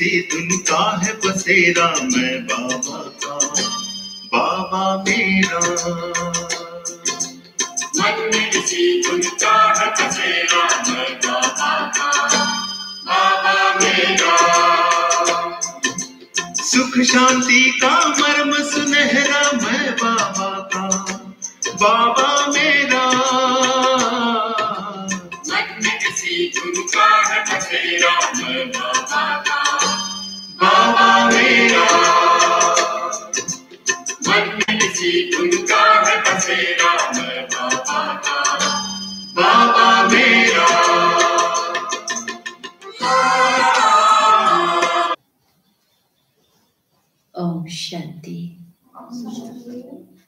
सी धुन का है बसेरा, मैं बाबा का, बाबा मेरा। मन में किसी धुन का है बसेरा, मैं बाबा का, बाबा मेरा। सुख शांति का मर्म सुनहरा, मैं बाबा का, बाबा मेरा। मन में किसी धुन का है बसेरा, मैं बाबा का, बाबा मेरा। मन में किसी धुन का है बसेरा, मैं बाबा का, बाबा मेरा। ओम शांति।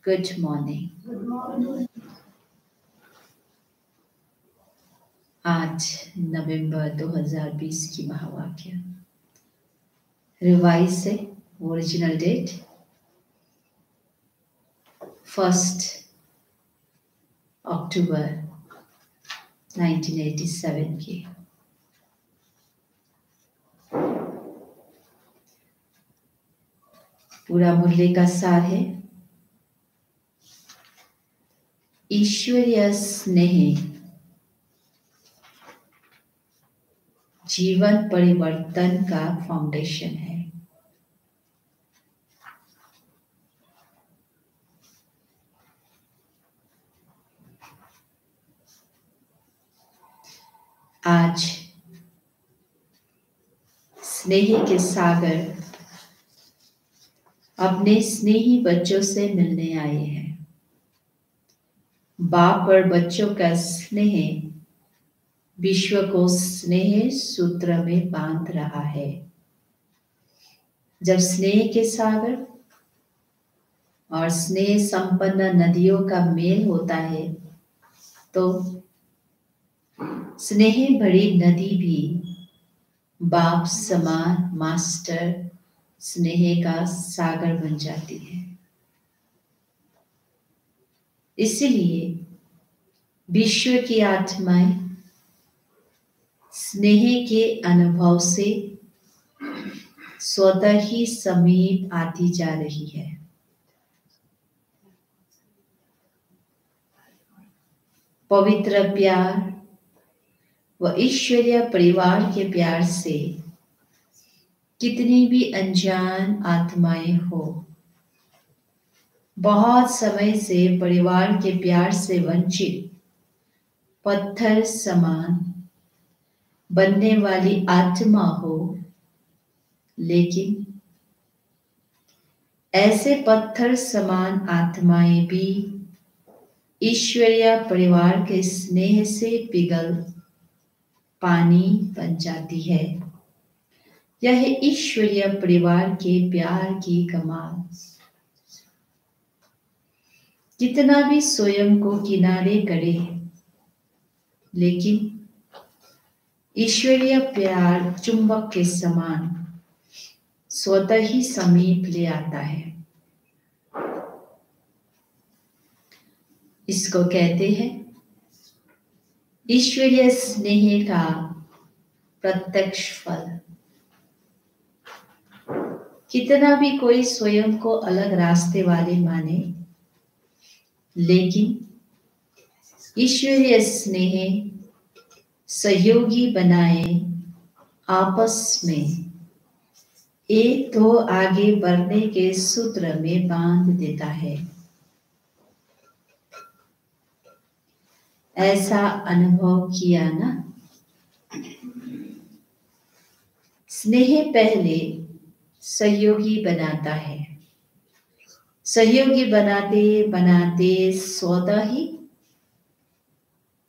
Good morning. आज नवंबर 2020 की महावाक्य रिवाइज से ओरिजिनल डेट 1 अक्टूबर 1987 की। पूरा मुरली का सार है, ईश्वरीय स्नेह जीवन परिवर्तन का फाउंडेशन है। आज स्नेह के सागर अपने स्नेही बच्चों से मिलने आए हैं। बाप और बच्चों का स्नेह विश्व को स्नेह सूत्र में बांध रहा है। जब स्नेह के सागर और स्नेह संपन्न नदियों का मेल होता है तो स्नेह भरी नदी भी बाप समान मास्टर स्नेह का सागर बन जाती है। इसलिए विश्व की आत्माएं स्नेह के अनुभव से स्वतः ही समीप आती जा रही है। पवित्र प्यार व ईश्वरीय परिवार के प्यार से कितनी भी अनजान आत्माएं हो, बहुत समय से परिवार के प्यार से वंचित पत्थर समान बनने वाली आत्मा हो, लेकिन ऐसे पत्थर समान आत्माएं भी ईश्वरीय परिवार के स्नेह से पिघल पानी बन जाती है। यह ईश्वरीय परिवार के प्यार की कमाल। कितना भी स्वयं को किनारे करे, लेकिन ईश्वरीय प्यार चुंबक के समान स्वतः ही समीप ले आता है। इसको कहते हैं ईश्वरीय स्नेह का प्रत्यक्ष फल। कितना भी कोई स्वयं को अलग रास्ते वाले माने, लेकिन ईश्वरीय स्नेह सहयोगी बनाए आपस में एक तो आगे बढ़ने के सूत्र में बांध देता है। ऐसा अनुभव किया ना? स्नेह पहले सहयोगी बनाता है। सहयोगी बनाते बनाते स्वतः ही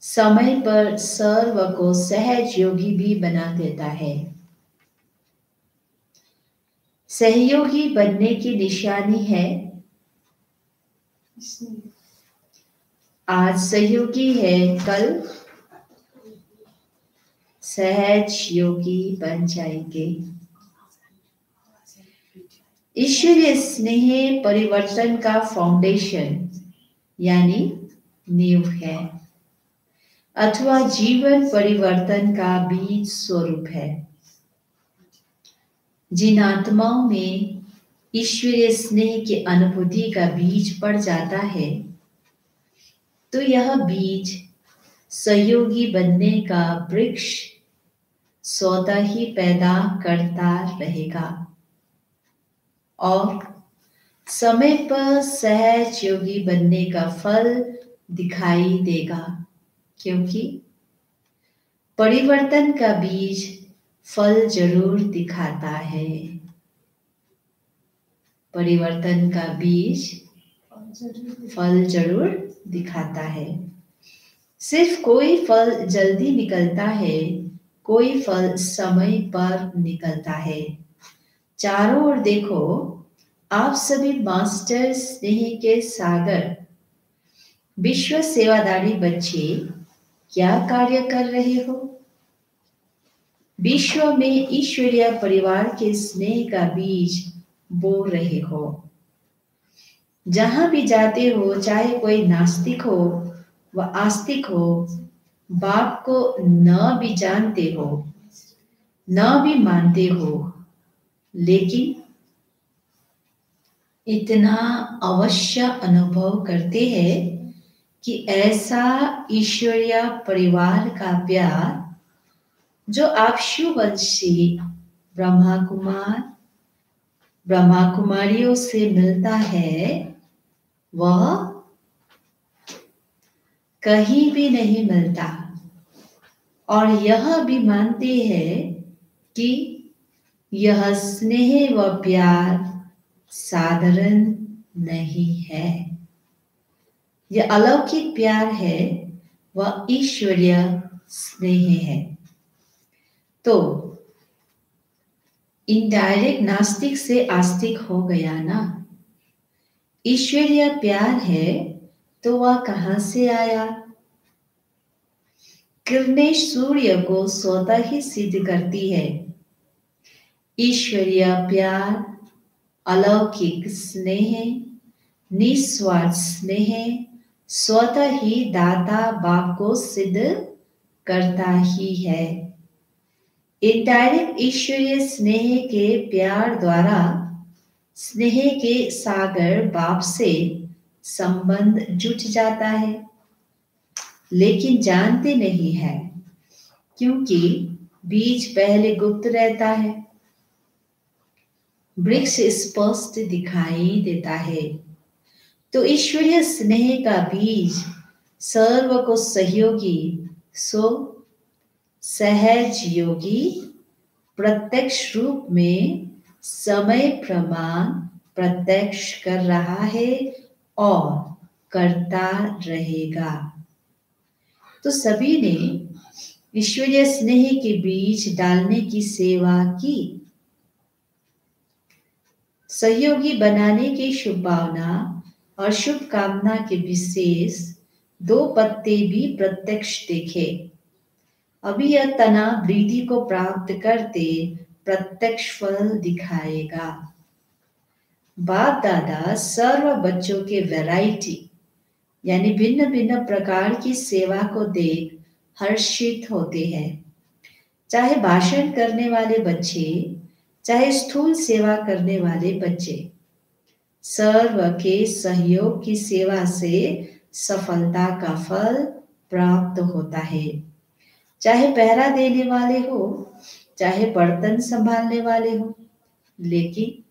समय पर सर्व को सहज योगी भी बना देता है। सहयोगी बनने की निशानी है आज सहयोगी है, कल सहज योगी बन जाएंगे। ईश्वरीय स्नेह परिवर्तन का फाउंडेशन यानी नींव है, अथवा जीवन परिवर्तन का बीज स्वरूप है। जिन आत्माओं में ईश्वरीय स्नेह की अनुभूति का बीज पड़ जाता है, तो यह बीज सहयोगी बनने का वृक्ष स्वतः ही पैदा करता रहेगा और समय पर सहज योगी बनने का फल दिखाई देगा, क्योंकि परिवर्तन का बीज फल जरूर दिखाता है। परिवर्तन का बीज फल जरूर दिखाता है। सिर्फ कोई फल जल्दी निकलता है, कोई फल समय पर निकलता है। चारों ओर देखो, आप सभी मास्टर स्नेह के सागर विश्व सेवादारी बच्चे क्या कार्य कर रहे हो? विश्व में ईश्वरीय परिवार के स्नेह का बीज बो रहे हो। जहां भी जाते हो, चाहे कोई नास्तिक हो व आस्तिक हो, बाप को न भी जानते हो, न भी मानते हो, लेकिन इतना अवश्य अनुभव करते हैं कि ऐसा ईश्वरीय परिवार का प्यार जो आशुवंशी ब्रह्मा कुमारियों से मिलता है, वह कहीं भी नहीं मिलता। और यह भी मानते हैं कि यह स्नेह व प्यार साधारण नहीं है, यह अलौकिक प्यार है, वह ईश्वरीय स्नेह है। तो इनडायरेक्ट नास्तिक से आस्तिक हो गया ना। ईश्वरीय प्यार है तो वह कहां से आया? किरणें सूर्य को स्वतः ही सिद्ध करती है। ईश्वरीय प्यार, अलौकिक स्नेह, निस्वार्थ स्नेह स्वतः ही दाता बाप को सिद्ध करता ही है। इनडायरेक्ट ईश्वरीय स्नेह के प्यार द्वारा स्नेह के सागर बाप से संबंध जुट जाता है, लेकिन जानते नहीं है, क्योंकि बीज पहले गुप्त रहता है। वृक्ष स्पष्ट दिखाई देता है। तो ईश्वरीय स्नेह का बीज सर्व को सहयोगी, सो सहज योगी प्रत्यक्ष रूप में समय प्रमाण प्रत्यक्ष कर रहा है और करता रहेगा। तो सभी ने ईश्वरीय स्नेह के बीज डालने की सेवा की। सहयोगी बनाने की शुभ भावना और शुभ कामना के विशेष 2 पत्ते भी प्रत्यक्ष देखे। अभी यह तना वृद्धि को प्राप्त करते प्रत्यक्ष फल दिखाएगा। बाप दादा सर्व बच्चों के वैरायटी यानी भिन्न भिन्न प्रकार की सेवा को देख हर्षित होते हैं। चाहे भाषण करने वाले बच्चे, चाहे स्थूल सेवा करने वाले बच्चे, सर्व के सहयोग की सेवा से सफलता का फल प्राप्त होता है। चाहे पहरा देने वाले हो, चाहे बर्तन संभालने वाले हो, लेकिन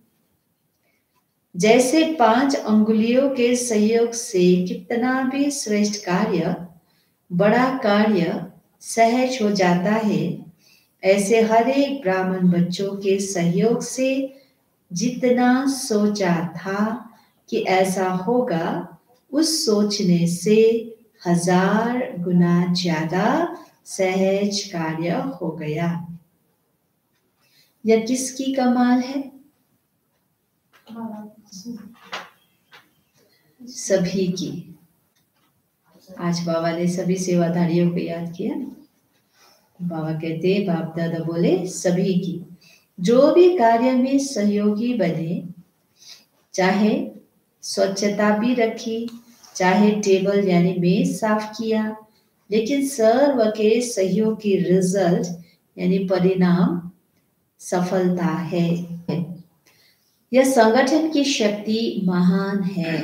जैसे 5 अंगुलियों के सहयोग से कितना भी श्रेष्ठ कार्य, बड़ा कार्य सहज हो जाता है, ऐसे हर एक ब्राह्मण बच्चों के सहयोग से जितना सोचा था कि ऐसा होगा, उस सोचने से 1000 गुना ज्यादा सहज कार्य हो गया। यह किसकी कमाल है? सभी की। आज बाबा ने सभी सेवाधारियों को याद किया। बाबा कहते, बाप दादा बोले सभी की, जो भी कार्य में सहयोगी बने, चाहे स्वच्छता भी रखी, चाहे टेबल यानी मेज साफ किया, लेकिन सर्व के सहयोग की रिजल्ट यानी परिणाम सफलता है। यह संगठन की शक्ति महान है।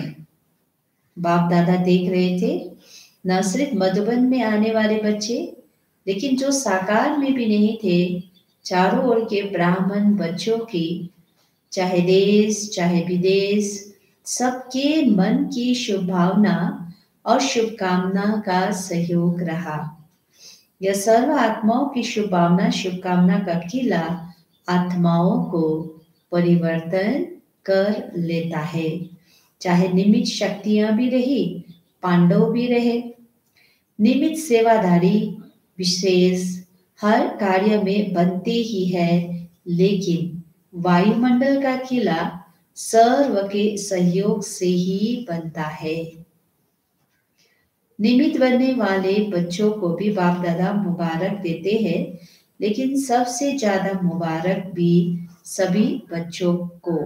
बाप दादा देख रहे थे न सिर्फ मधुबन में आने वाले बच्चे, लेकिन जो साकार में भी नहीं थे, चारों ओर के ब्राह्मण बच्चों की, चाहे देश चाहे विदेश, सबके मन की शुभ भावना और शुभकामना का सहयोग रहा। यह सर्व आत्माओं की शुभकामना का किला आत्माओं को परिवर्तन कर लेता है। चाहे निमित्त शक्तियां भी रही, पांडव भी रहे, निमित्त सेवाधारी विशेष हर कार्य में बनते ही है, लेकिन वायुमंडल का किला सर्व के सहयोग से ही बनता है। निमित्त बनने वाले बच्चों को भी बाप दादा मुबारक देते हैं, लेकिन सबसे ज्यादा मुबारक भी सभी बच्चों को।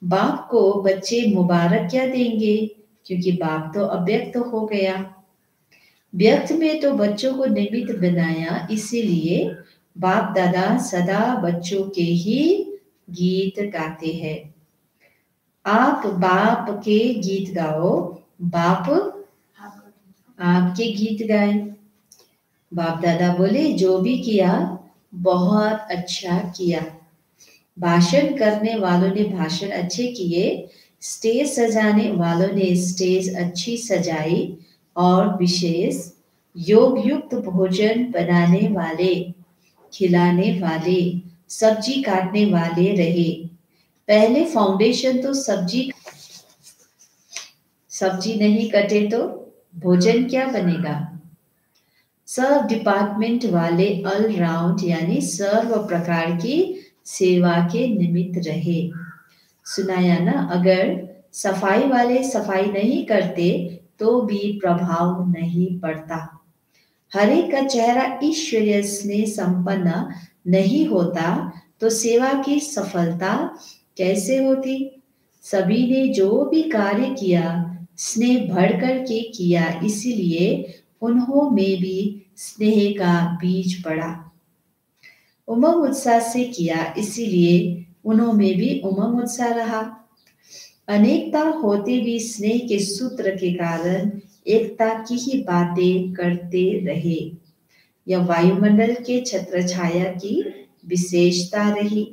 बाप को बच्चे मुबारक क्या देंगे, क्योंकि बाप तो अव्यक्त हो गया। व्यक्त में तो बच्चों को निमित्त बनाया, इसीलिए बाप दादा सदा बच्चों के ही गीत गाते हैं। आप बाप के गीत गाओ, बाप आपके गीत गाए। बाप दादा बोले जो भी किया बहुत अच्छा किया। भाषण करने वालों ने भाषण अच्छे किए, स्टेज सजाने वालों ने स्टेज अच्छी सजाई, और विशेष योग युक्त भोजन बनाने वाले, खिलाने वाले, सब्जी काटने वाले रहे। पहले फाउंडेशन तो सब्जी नहीं कटे तो भोजन क्या बनेगा। सब डिपार्टमेंट वाले ऑल राउंड यानी सर्व प्रकार की सेवा के निमित्त रहे। सुनाया ना, अगर सफाई वाले सफाई नहीं करते तो भी प्रभाव नहीं पड़ता। हर एक का चेहरा ईश्वरीय स्नेह संपन्न नहीं होता तो सेवा की सफलता कैसे होती। सभी ने जो भी कार्य किया स्नेह भर कर के किया, इसीलिए उन्हों में भी स्नेह का बीज पड़ा। उमंग उत्साह से किया, इसीलिए उन्हों में भी उमंग उत्साह रहा। अनेकता होते भी स्नेह के सूत्र के कारण एकता की ही बातें करते रहे। यह वायुमंडल के छत्र छाया की विशेषता रही।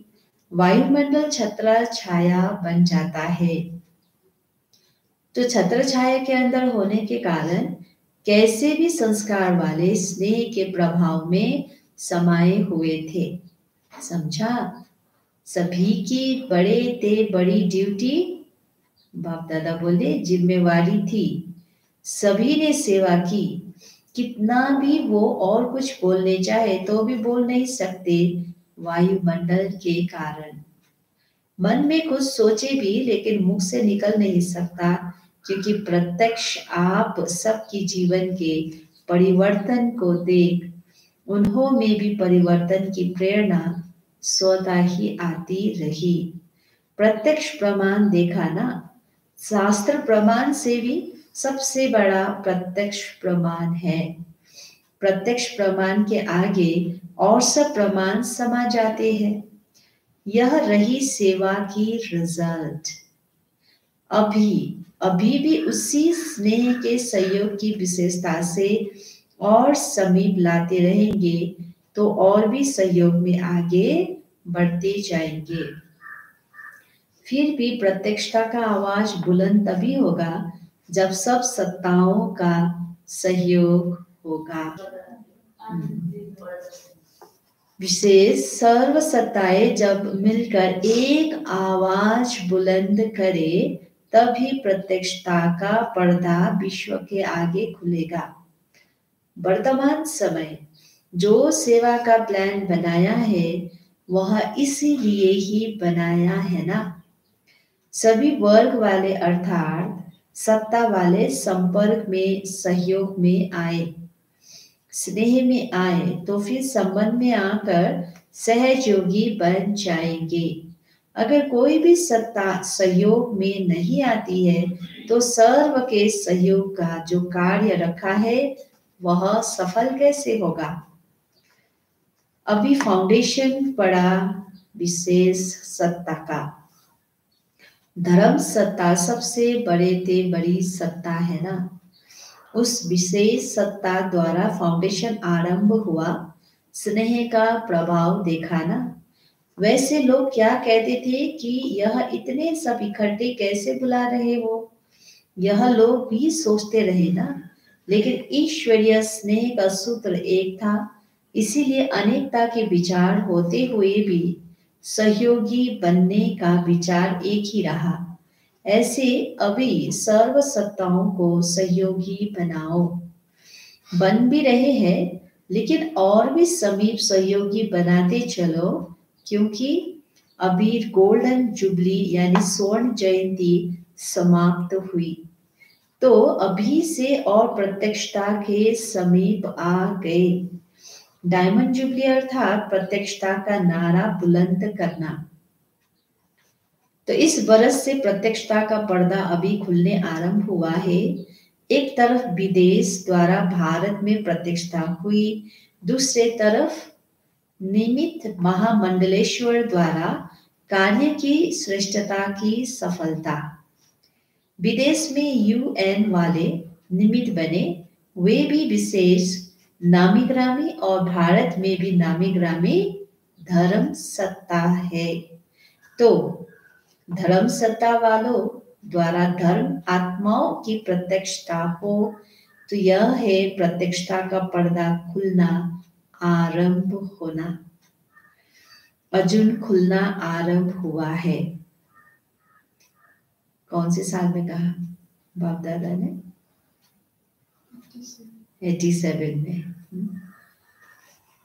वायुमंडल छत्र छाया बन जाता है, तो छत्र छाया के अंदर होने के कारण कैसे भी संस्कार वाले स्नेह के प्रभाव में समाये हुए थे। समझा। सभी की बड़े ते बड़ी ड्यूटी, बाप दादा बोले जिम्मेवारी थी। सभी ने सेवा की, कितना भी वो और कुछ बोलने चाहे तो भी बोल नहीं सकते, वायुमंडल के कारण। मन में कुछ सोचे भी लेकिन मुख से निकल नहीं सकता, क्योंकि प्रत्यक्ष आप सबकी जीवन के परिवर्तन को देख उन्हों में भी परिवर्तन की प्रेरणा स्वतः ही आती रही। प्रत्यक्ष प्रमाण देखा ना, शास्त्र प्रमाण से भी सबसे बड़ा प्रत्यक्ष प्रमाण है। प्रत्यक्ष प्रमाण के आगे और सब प्रमाण समा जाते हैं। यह रही सेवा की रिजल्ट। अभी भी उसी स्नेह के सहयोग की विशेषता से और समीप लाते रहेंगे तो और भी सहयोग में आगे बढ़ते जाएंगे। फिर भी प्रत्यक्षता का आवाज बुलंद तभी होगा जब सब सत्ताओं का सहयोग होगा। विशेष सर्व सत्ताएं जब मिलकर एक आवाज बुलंद करे तभी प्रत्यक्षता का पर्दा विश्व के आगे खुलेगा। वर्तमान समय जो सेवा का प्लान बनाया है वह इसीलिए ही बनाया है ना। सभी वर्ग वाले अर्थात सत्ता वाले संपर्क में सहयोग में आए, स्नेह में आए तो फिर संबंध में आकर सहयोगी बन जाएंगे। अगर कोई भी सत्ता सहयोग में नहीं आती है तो सर्व के सहयोग का जो कार्य रखा है वह सफल कैसे होगा। अभी फाउंडेशन पड़ा विशेष सत्ता का। धर्म सत्ता सबसे बड़ी सत्ता है ना। उस विशेष सत्ता द्वारा फाउंडेशन आरंभ हुआ। स्नेह का प्रभाव देखा ना। वैसे लोग क्या कहते थे कि यह इतने सब इकट्ठे कैसे बुला रहे हो, यह लोग भी सोचते रहे ना। लेकिन ईश्वरीय स्नेह का सूत्र एक था, इसीलिए अनेकता के विचार होते हुए भी सहयोगी बनने का विचार एक ही रहा। ऐसे अभी सर्व सत्ताओं को सहयोगी बनाओ, बन भी रहे हैं, लेकिन और भी समीप सहयोगी बनाते चलो, क्योंकि अभी गोल्डन जुबली यानी स्वर्ण जयंती समाप्त हुई, तो अभी से और प्रत्यक्षता के समीप आ गए। डायमंड जुबली अर्थात प्रत्यक्षता का नारा बुलंद करना। तो इस बरस से प्रत्यक्षता का पर्दा अभी खुलने आरंभ हुआ है। एक तरफ विदेश द्वारा भारत में प्रत्यक्षता हुई, दूसरे तरफ निमित्त महामंडलेश्वर द्वारा कार्य की श्रेष्ठता की सफलता। विदेश में यूएन वाले निमित्त बने, वे भी विशेष नामी ग्रामी, और भारत में भी नामी ग्रामी धर्म सत्ता है। तो धर्म सत्ता वालों द्वारा धर्म आत्माओं की प्रत्यक्षता हो, तो यह है प्रत्यक्षता का पर्दा खुलना, आरंभ होना। अर्जुन खुलना आरंभ हुआ है। कौन से साल में कहा बाप दादा ने? 87 में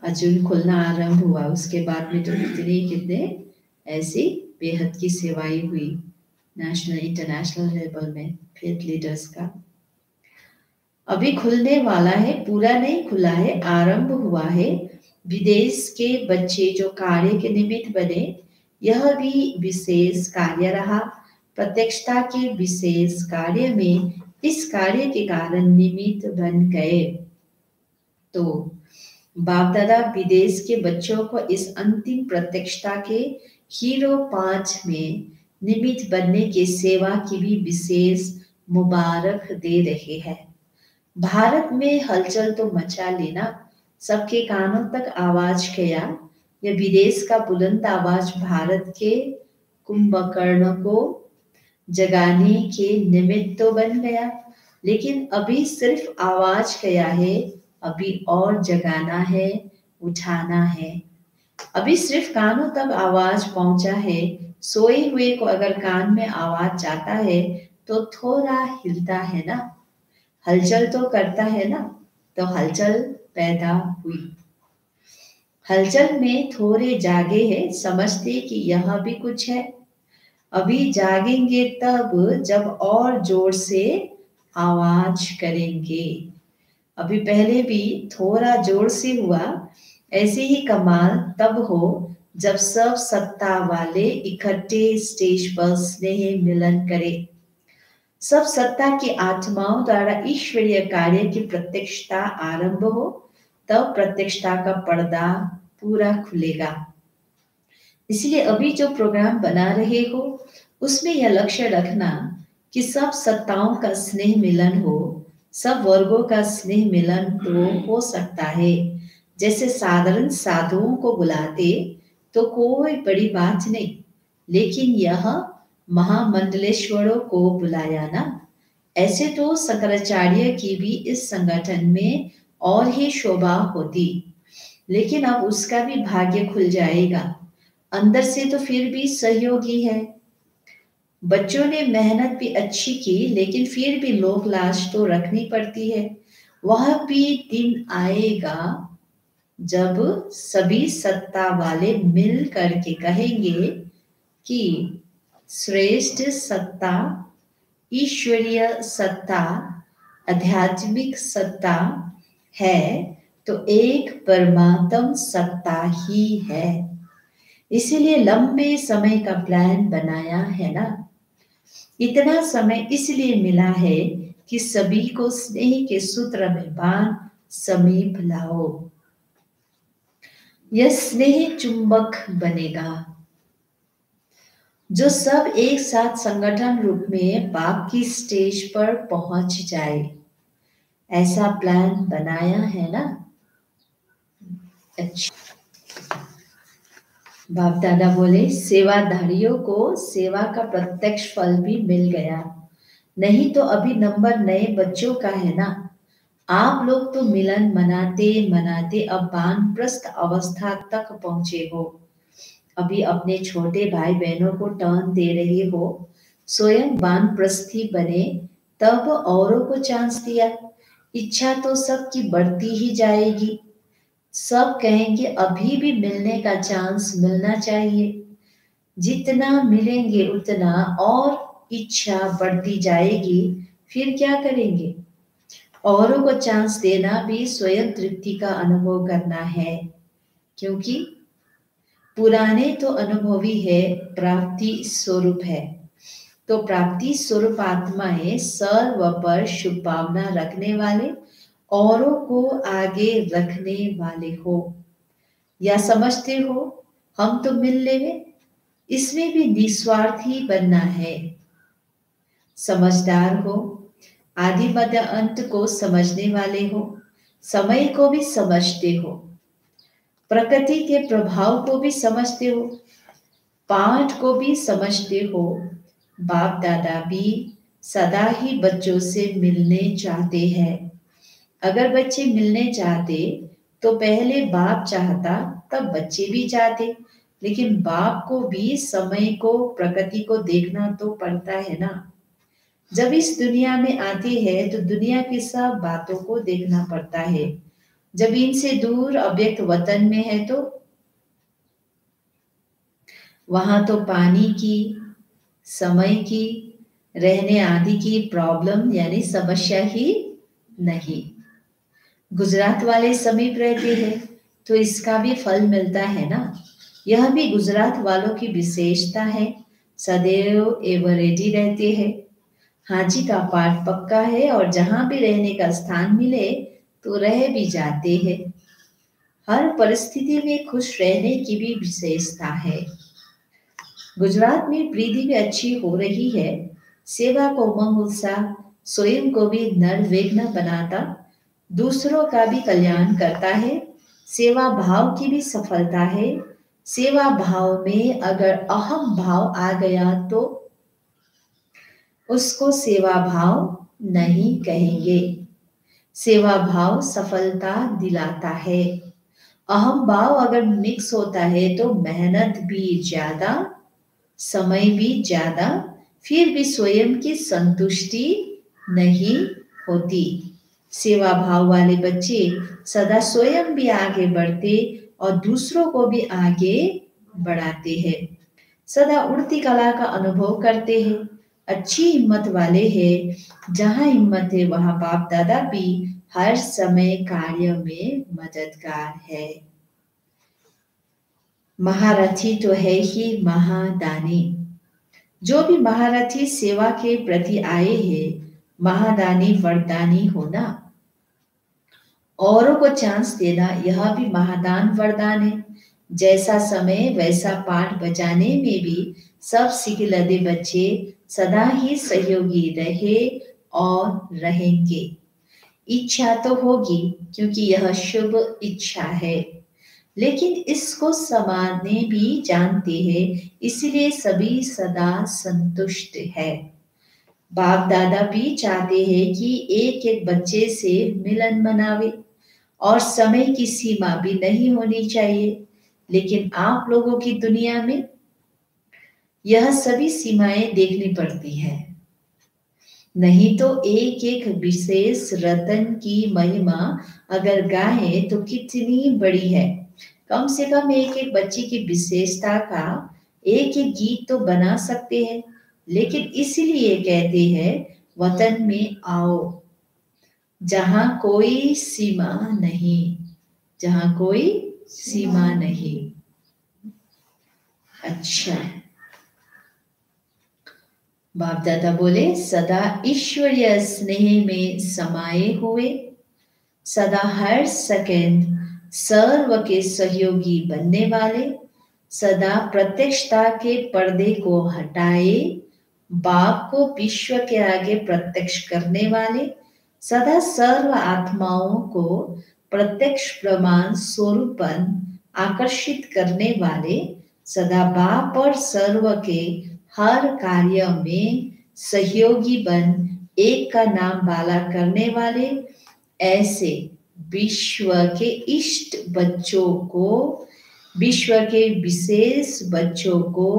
अर्जुन खुलना आरंभ हुआ। उसके बाद में तो कितने ऐसी बेहद की सेवाएं हुई नेशनल इंटरनेशनल लेवल में फेथ लीडर्स का। अभी खुलने वाला है, पूरा नहीं खुला है, आरंभ हुआ है। विदेश के बच्चे जो कार्य के निमित्त बने, यह भी विशेष कार्य रहा। प्रत्यक्षता के विशेष कार्य में इस कार्य के कारण निमित्त बन गए। तो बाप दादा विदेश के बच्चों को इस अंतिम प्रत्यक्षता के हीरो 5 में निमित्त बनने की सेवा की भी विशेष मुबारक दे रहे हैं। भारत में हलचल तो मचा लेना, सबके कानों तक आवाज गया। यह विदेश का बुलंद आवाज भारत के कुंभकर्ण को जगाने के निमित्त तो बन गया, लेकिन अभी सिर्फ आवाज गया है, अभी और जगाना है, उठाना है। अभी सिर्फ कानों तक आवाज पहुंचा है। सोए हुए को अगर कान में आवाज जाता है तो थोड़ा हिलता है ना, हलचल तो करता है ना। तो हलचल पैदा हुई। हलचल में थोड़े जागे हैं, समझते कि यह भी कुछ है। अभी जागेंगे तब जब और जोर से आवाज करेंगे। अभी पहले भी थोड़ा जोर से हुआ, ऐसे ही कमाल तब हो जब सब सत्ता वाले इकट्ठे स्टेज पर स्नेह मिलन करें। सब सत्ता की आत्माओं द्वारा ईश्वरीय कार्य की प्रत्यक्षता आरंभ हो, तब प्रत्यक्षता का पर्दा पूरा खुलेगा। इसलिए अभी जो प्रोग्राम बना रहे हो, उसमें यह लक्ष्य रखना कि सब सत्ताओं का स्नेह मिलन हो, सब वर्गों का स्नेह मिलन तो हो सकता है। जैसे साधारण साधुओं को बुलाते तो कोई बड़ी बात नहीं, लेकिन यह महामंडलेश्वरों को बुलाया ना। ऐसे तो शंकराचार्य की भी इस संगठन में और ही शोभा होती, लेकिन अब उसका भी भाग्य खुल जाएगा। अंदर से तो फिर भी सहयोगी है। बच्चों ने मेहनत भी अच्छी की, लेकिन फिर भी लोक लाज तो रखनी पड़ती है। वह भी दिन आएगा जब सभी सत्ता वाले मिल करके कहेंगे कि श्रेष्ठ सत्ता, ईश्वरीय सत्ता, आध्यात्मिक सत्ता है तो एक परमात्म सत्ता ही है। इसीलिए लंबे समय का प्लान बनाया है ना। इतना समय इसलिए मिला है कि सभी को स्नेह के सूत्र में बांध समीप लाओ। यह स्नेह चुंबक बनेगा जो सब एक साथ संगठन रूप में बाप की स्टेज पर पहुंच जाए। ऐसा प्लान बनाया है ना? अच्छा। बाप दादा बोले, सेवाधारियों को सेवा का प्रत्यक्ष फल भी मिल गया, नहीं तो अभी नंबर नए बच्चों का है ना। आप लोग तो मिलन मनाते मनाते अब वानप्रस्थ अवस्था तक पहुंचे हो। अभी अपने छोटे भाई बहनों को टर्न दे रहे हो, स्वयं वानप्रस्थी बने, तब औरों को चांस दिया। इच्छा तो सबकी बढ़ती ही जाएगी। सब कहेंगे अभी भी मिलने का चांस मिलना चाहिए। जितना मिलेंगे उतना और इच्छा बढ़ती जाएगी। फिर क्या करेंगे? औरों को चांस देना भी स्वयं तृप्ति का अनुभव करना है, क्योंकि पुराने तो अनुभवी है, प्राप्ति स्वरूप है। तो प्राप्ति स्वरूप आत्माएं सर्व पर शुभ भावना रखने वाले, औरों को आगे रखने वाले हो। या समझते हो हम तो मिल लेंगे, इसमें भी निस्वार्थ ही बनना है। समझदार हो, आदि मध्य अंत को समझने वाले हो, समय को भी समझते हो, प्रकृति के प्रभाव को भी समझते हो, पाठ को भी समझते हो। बाप दादा भी सदा ही बच्चों से मिलने चाहते हैं। अगर बच्चे मिलने चाहते तो पहले बाप चाहता, तब बच्चे भी चाहते। लेकिन बाप को भी समय को, प्रकृति को देखना तो पड़ता है ना। जब इस दुनिया में आते हैं तो दुनिया की सब बातों को देखना पड़ता है। जब इनसे दूर अव्यक्त वतन में है तो वहां तो पानी की, समय की, रहने आदि की प्रॉब्लम यानी समस्या ही नहीं। गुजरात वाले समीप रहते हैं तो इसका भी फल मिलता है ना। यह भी गुजरात वालों की विशेषता है, सदैव एवर रेडी रहते हैं। हाजी का पाठ पक्का है और जहां भी रहने का स्थान मिले तो रह भी जाते हैं। हर परिस्थिति में खुश रहने की भी विशेषता है। गुजरात में वृद्धि भी अच्छी हो रही है। सेवा को उमंग उत्साह, स्वयं को भी निर्विघ्न बनाता, दूसरों का भी कल्याण करता है। सेवा भाव की भी सफलता है। सेवा भाव में अगर अहम भाव आ गया तो उसको सेवा भाव नहीं कहेंगे। सेवा भाव सफलता दिलाता है। अहम भाव अगर मिक्स होता है तो मेहनत भी ज्यादा, समय भी ज्यादा, फिर भी स्वयं की संतुष्टि नहीं होती। सेवा भाव वाले बच्चे सदा स्वयं भी आगे बढ़ते और दूसरों को भी आगे बढ़ाते हैं। सदा उड़ती कला का अनुभव करते हैं। अच्छी हिम्मत वाले हैं। जहां हिम्मत है वहां बाप दादा भी हर समय कार्य में मददगार है। महारथी तो है ही महादानी। जो भी महारथी सेवा के प्रति आए हैं, महादानी वरदानी होना, औरों को चांस देना, यह भी महादान वरदान है। जैसा समय वैसा पाठ बजाने में भी सब सीख लदे बच्चे सदा ही सहयोगी रहे और रहेंगे। इच्छा तो होगी क्योंकि यह शुभ इच्छा है, लेकिन इसको समाने भी जानते हैं, इसलिए सभी सदा संतुष्ट है। बाप दादा भी चाहते हैं कि एक एक बच्चे से मिलन मनावे और समय की सीमा भी नहीं होनी चाहिए। लेकिन आप लोगों की दुनिया में यह सभी सीमाएं देखनी पड़ती है। नहीं तो एक एक विशेष रतन की महिमा अगर गाएं तो कितनी बड़ी है। कम से कम एक एक बच्चे की विशेषता का एक एक गीत तो बना सकते हैं। लेकिन इसीलिए कहते हैं वतन में आओ जहां कोई सीमा नहीं, जहां कोई सीमा नहीं। अच्छा, बाप दादा बोले सदा ईश्वरीय स्नेह में समाये हुए, सदा हर सेकंड सर्व के सहयोगी बनने वाले, सदा प्रत्यक्षता के पर्दे को हटाए, बाप को विश्व के आगे प्रत्यक्ष करने वाले, सदा सर्व आत्माओं को प्रत्यक्ष प्रमाण स्वरूपन आकर्षित करने वाले, सदा बाप और सर्व के हर कार्य में सहयोगी बन एक का नाम वाला करने वाले, ऐसे विश्व के इष्ट बच्चों को, विश्व के विशेष बच्चों को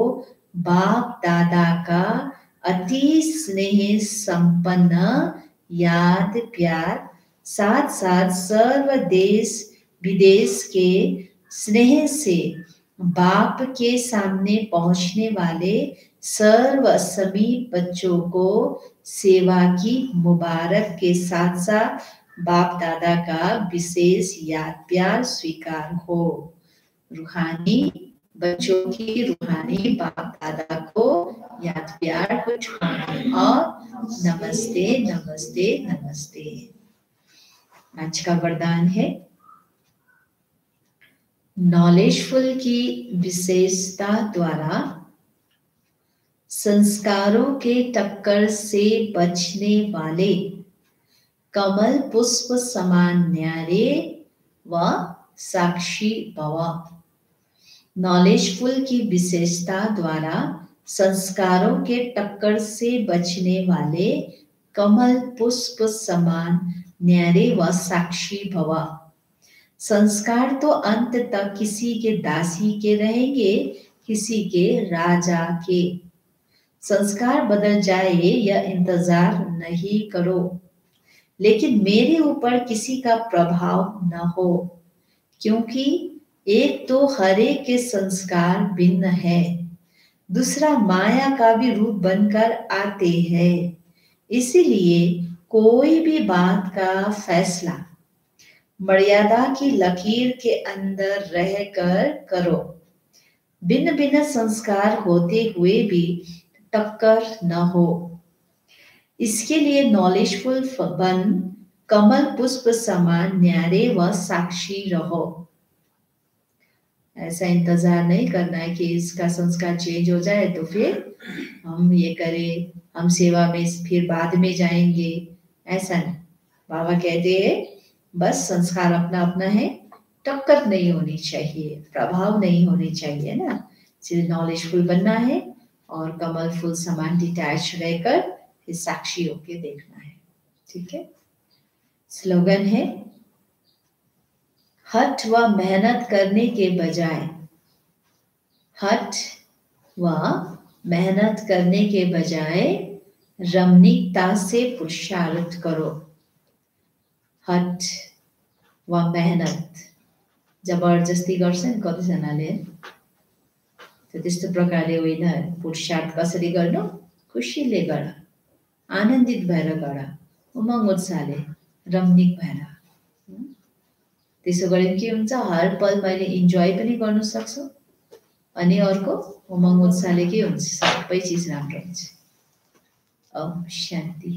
बाप दादा का अति स्नेह संपन्न याद प्यार, साथ साथ सर्व देश विदेश के स्नेह से बाप के सामने पहुंचने वाले सर्व समीप बच्चों को सेवा की मुबारक के साथ साथ बाप दादा का विशेष याद प्यार स्वीकार हो। रूहानी बच्चों की रूहानी बाप दादा को याद प्यार को और नमस्ते नमस्ते नमस्ते। आज का वरदान है, नॉलेजफुल की विशेषता द्वारा संस्कारों के टक्कर से बचने वाले कमल पुष्प समान न्यारे व साक्षी भव। नॉलेजफुल की विशेषता द्वारा संस्कारों के टक्कर से बचने वाले कमल पुष्प समान न्यारे व साक्षी भव। संस्कार तो अंत तक किसी के दासी के रहेंगे, किसी के राजा के। संस्कार बदल जाए यह इंतजार नहीं करो, लेकिन मेरे ऊपर किसी का प्रभाव न हो, क्योंकि एक तो हर एक के संस्कार भिन्न है, दूसरा माया का भी रूप बनकर आते हैं। इसीलिए कोई भी बात का फैसला मर्यादा की लकीर के अंदर रहकर करो। भिन्न भिन्न संस्कार होते हुए भी टक्कर न हो, इसके लिए नॉलेजफुल बन कमल पुष्प समान न्यारे व साक्षी रहो। ऐसा इंतजार नहीं करना है कि इसका संस्कार चेंज हो जाए तो फिर हम ये करें, हम सेवा में फिर बाद में जाएंगे, ऐसा नहीं। बाबा कहते हैं बस संस्कार अपना अपना है, टक्कर नहीं होनी चाहिए, प्रभाव नहीं होनी चाहिए ना। सिर्फ नॉलेजफुल बनना है और कमल फूल समान डिटैच रहकर फिर साक्षी होके देखना है। ठीक है। स्लोगन है, हठ व मेहनत करने के बजाय, हठ व मेहनत करने के बजाय रमणीकता से पुरुषार्थ करो। हठ व मेहनत जबरजस्ती गर्छ नि कतिजनाले, त्यस्तो प्रकारले होइन, पुरुषार्थ कसरी गर्नु, खुसीले गर, आनन्दित भएर गर, उमङ्ग उत्साहले, रमणीक भएर। त्यसो गरे के हुन्छ, हर पल मैले इन्जोय पनि गर्न सक्छु, अनि अर्को उमङ्ग उत्साहले के हुन्छ, सबै चिज राम्रो हुन्छ। ओम शान्ति।